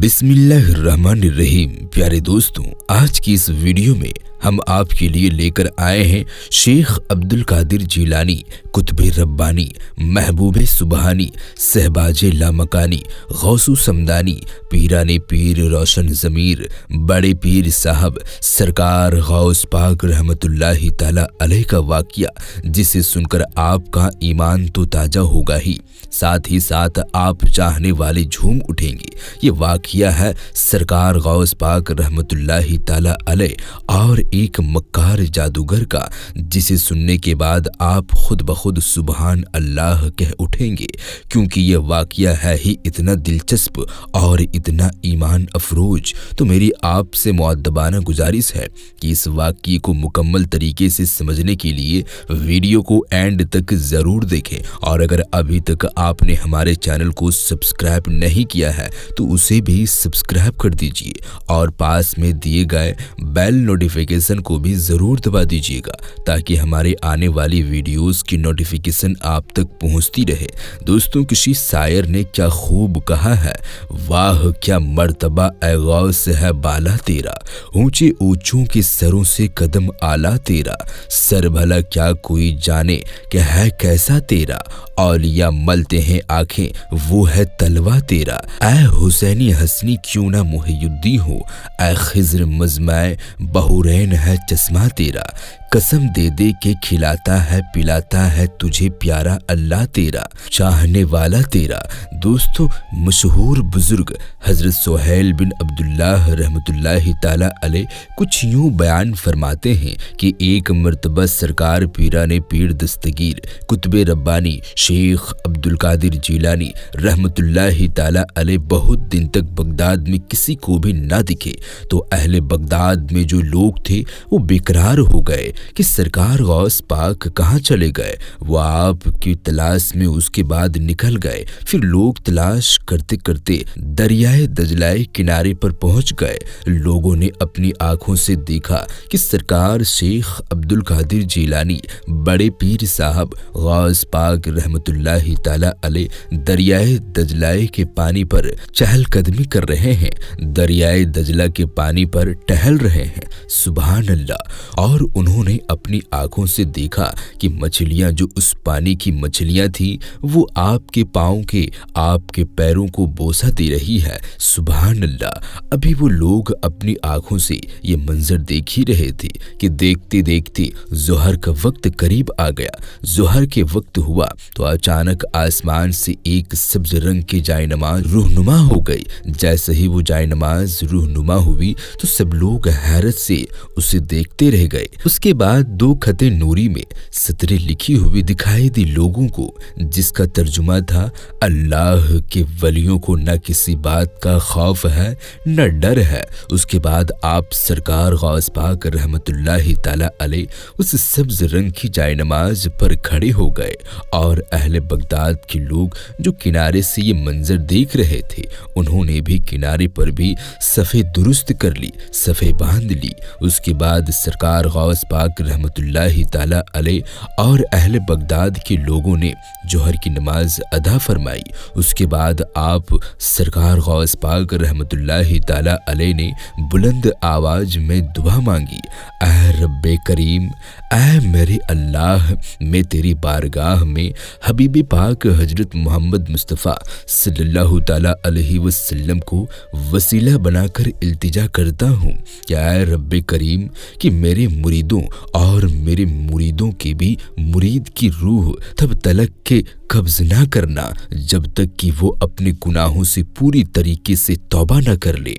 بسم اللہ الرحمن الرحیم۔ پیارے دوستوں، آج کی اس ویڈیو میں ہم آپ کے لیے لے کر آئے ہیں شیخ عبدالقادر جیلانی، قطب ربانی، محبوب سبحانی، صہباج لامکانی، غوث سمدانی، پیران پیر روشن ضمیر، بڑے پیر صاحب سرکار غوث پاک رحمت اللہ تعالی علیہ کا واقعہ، جسے سن کر آپ کا ایمان تو تازہ ہوگا ہی، ساتھ ہی ساتھ آپ چاہنے والے جھوم اٹھیں گے۔ یہ واقعہ ہے سرکار غوث پاک رحمت اللہ تعالی علیہ اور ایک مکار جادوگر کا، جسے سننے کے بعد آپ خود بخود سبحان اللہ کہہ اٹھیں گے، کیونکہ یہ واقعہ ہے ہی اتنا دلچسپ اور اتنا ایمان افروز۔ تو میری آپ سے مؤدبانہ گزارش ہے کہ اس واقعے کو مکمل طریقے سے سمجھنے کے لیے ویڈیو کو اینڈ تک ضرور دیکھیں، اور اگر ابھی تک آپ نے ہمارے چینل کو سبسکرائب نہیں کیا ہے تو اسے بھی سبسکرائب کر دیجئے، اور پاس میں دیے گئے بیل نوٹیفیکیشن کو بھی ضرور دبا دیجئے گا، تاکہ ہمارے آنے والی ویڈیوز کی نوٹیفیکیشن آپ تک پہنچتی رہے۔ دوستوں، کسی شاعر نے کیا خوب کہا ہے، واہ کیا مرتبہ اے غوث ہے بالا تیرا، اونچے اونچوں کے سروں سے قدم اعلیٰ تیرا، سر بھلا کیا کوئی جانے کہ ہے کیسا تیرا، اولیاء ملتے ہیں آنکھیں وہ ہے تلوا تیرا، اے حسینی حسنی کیوں نہ محی الدین ہو، اے خضر مجمع بحورین ہے چشمہ تیرا، قسم دے دے کے کھلاتا ہے پلاتا ہے تجھے پیارا اللہ تیرا، چاہنے والا تیرا۔ دوستو، مشہور بزرگ حضرت سہیل بن عبداللہ رحمت اللہ تعالی علیہ کچھ یوں بیان فرماتے ہیں کہ ایک مرتبہ سرکار پیران پیر دستگیر قطب ربانی شیخ عبدالقادر جیلانی رحمت اللہ تعالی علیہ بہت دن تک بغداد میں کسی کو بھی نہ دکھے، تو اہل بغداد میں جو لوگ تھے وہ بیقرار ہو گئے کہ سرکار غوث پاک کہاں چلے گئے۔ وہ آپ کی تلاش میں اس کے بعد نکل گئے۔ پھر لوگ تلاش کرتے کرتے دریائے دجلہ کنارے پر پہنچ گئے۔ لوگوں نے اپنی آنکھوں سے دیکھا کہ سرکار شیخ عبدالقادر جیلانی بڑے پیر صاحب غوث پاک رحمت اللہ تعالی علیہ دریائے دجلہ کے پانی پر چہل قدمی کر رہے ہیں، دریائے دجلہ کے پانی پر ٹہل رہے ہیں، سبحان اللہ۔ اور انہوں نے اپنی آنکھوں سے دیکھا کہ مچھلیاں جو اس پانی کی مچھلیاں تھیں وہ آپ کے پاؤں کے، آپ کے پیروں کو بوسہ دے رہی ہے، سبحان اللہ۔ ابھی وہ لوگ اپنی آنکھوں سے یہ منظر دیکھ ہی رہے تھے کہ دیکھتے دیکھتے ظہر کا وقت قریب آ گیا۔ ظہر کے وقت ہوا تو اچانک آسمان سے ایک سبز رنگ کی جائے نماز رونما ہو گئی۔ جیسے ہی وہ جائے نماز رونما ہوئی تو سب لوگ حیرت سے اسے دیکھتے رہ گئے۔ اس کے بعد دو خط نوری میں سطریں لکھی ہوئی دکھائی دی لوگوں کو، جس کا ترجمہ تھا، اللہ کے ولیوں کو نہ کسی بات کا خوف ہے نہ ڈر ہے۔ اس کے بعد آپ سرکار غوث پاک رحمت اللہ تعالی علیہ اس سبز رنگ کی جائے نماز پر کھڑے ہو گئے، اور اہل بغداد کے لوگ جو کنارے سے یہ منظر دیکھ رہے تھے انہوں نے بھی کنارے پر بھی صفیں درست کر لی، صفیں باندھ لی۔ اس کے بعد سرکار غوث پاک رحمت اللہ تعالی علیہ اور اہل بغداد کے لوگوں نے جوہر کی نماز ادا فرمائی۔ اس کے بعد آپ سرکار غوث پاک رحمت اللہ تعالی علیہ نے بلند آواز میں دعا مانگی، اے رب کریم، اے میرے اللہ، میں تیری بارگاہ میں حبیب پاک حضرت محمد مصطفیٰ صلی اللہ تعالی علیہ وسلم کو وسیلہ بنا کر التجا کرتا ہوں کہ اے رب کریم کہ میرے مریدوں اور میرے مریدوں کے بھی مرید کی روح تب تلک کے قبض نہ کرنا جب تک کہ وہ اپنے گناہوں سے پوری طریقے سے توبہ نہ کر لے۔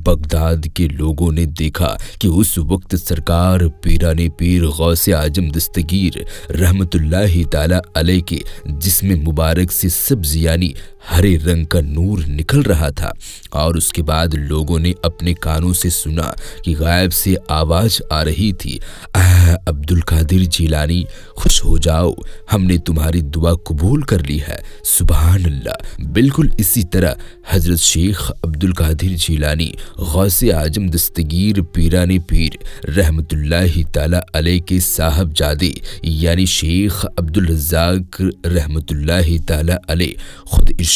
بغداد کے لوگوں نے دیکھا کہ اس وقت سرکار پیران پیر غوث اعظم دستگیر رحمت اللہ تعالی علیہ کے جسم مبارک سے سبز یعنی ہرے رنگ کا نور نکل رہا تھا، اور اس کے بعد لوگوں نے اپنے کانوں سے سنا کہ غائب سے آواز آ رہی تھی، اے عبدالقادر جیلانی خوش ہو جاؤ، ہم نے تمہاری دعا قبول کر لی ہے، سبحان اللہ۔ بالکل اسی طرح حضرت شیخ عبدالقادر جیلانی غوث اعظم دستگیر پیران پیر رحمت اللہ تعالی علیہ کے صاحب جادے یعنی شیخ عبدالرزاق رحمت اللہ تعالی علیہ خود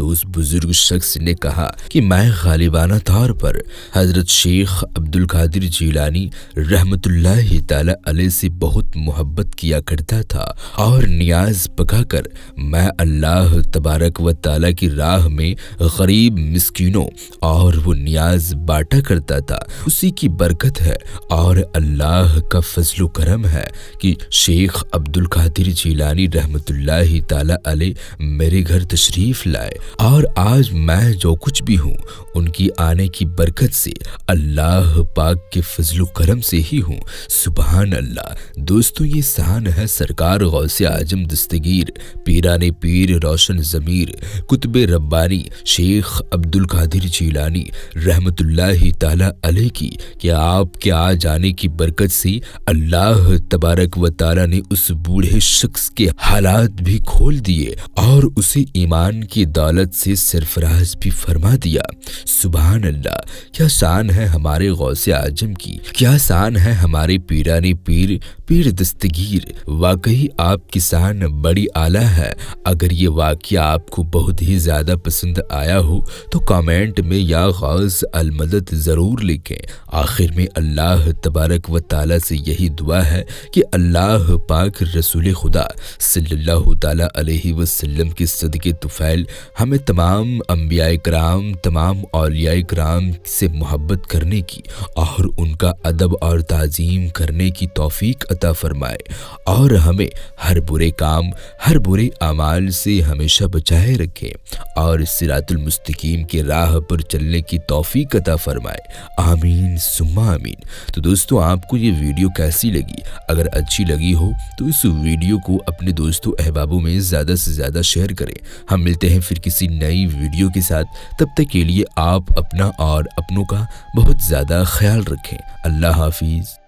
تو اس بزرگ شخص نے کہا کہ میں غالبانہ طور پر حضرت شیخ عبدالقادر جیلانی رحمت اللہ تعالی علیہ سے بہت محبت کیا کرتا تھا اور نیاز پکا کر میں اللہ تبارک و تعالی کی راہ میں غریب مسکینوں اور وہ نیاز بانٹا کرتا تھا۔ اسی کی برکت ہے اور اللہ کا فضل و کرم ہے کہ شیخ عبدالقادر جیلانی رحمت اللہ تعالی علیہ میرے گھر تشریف لائے اور آج میں جو کچھ بھی ہوں ان کی آنے کی برکت سے اللہ پاک کے فضل و کرم سے ہی ہوں۔ سبحان اللہ۔ دوستو یہ شان ہے سرکار غوث اعظم دستگیر پیران پیر روشن ضمیر قطب ربانی شیخ عبدالقادر جیلانی رحمت اللہ تعالی علیہ کی کہ آپ کے آ جانے کی برکت سے اللہ تبارک و تعالی نے اس بوڑھے شخص کے حالات بھی کھول دیے اور اسے ایمان کی دولت سے سرفراز بھی فرما دیا۔ سبحان اللہ۔ کیا شان ہے ہمارے غوث اعظم کی، کیا شان ہے ہمارے پیران پیر دستگیر۔ واقعی آپ کی شان بڑی اعلیٰ ہے۔ اگر یہ واقعہ آپ کو بہت ہی زیادہ پسند آیا ہو تو کامنٹ میں یا غوث المدد ضرور لکھیں۔ آخر میں اللہ تبارک و تعالی سے یہی دعا ہے کہ اللہ پاک رسول خدا صلی اللہ تعالی علیہ وسلم کے صدقے طفیل ہمیں تمام انبیاء کرام تمام اولیاء کرام سے محبت کرنے کی اور ان کا ادب اور تعظیم کرنے کی توفیق عطا فرمائے اور ہمیں ہر برے کام ہر برے اعمال سے ہمیشہ بچائے رکھے اور صراط المستقیم کے راہ پر چلنے کی توفیق عطا فرمائے۔ آمین ثم آمین۔ تو دوستو آپ کو یہ ویڈیو کیسی لگی؟ اگر اچھی لگی ہو تو اس ویڈیو کو اپنے دوستوں احبابوں میں زیادہ سے زیادہ شیئر کریں۔ ہم ملتے ہیں پھر کسی نئی ویڈیو کے ساتھ، تب تک کے لیے آپ اپنا اور اپنوں کا بہت زیادہ خیال رکھیں۔ اللہ حافظ۔